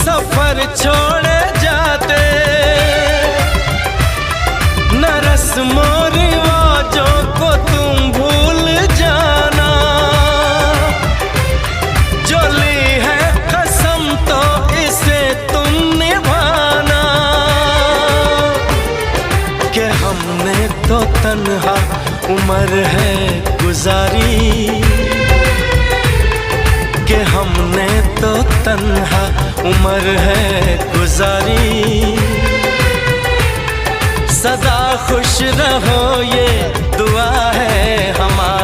सफर छोड़े जाते, न रस्मों रिवाजों को तुम भूल जाना। जो ली है कसम तो इसे तुम निभाना। कि हमने तो तन्हा उम्र है गुजारी, कि हमने तो तन्हा उम्र है गुजारी। सदा खुश रहो ये दुआ है हमारी।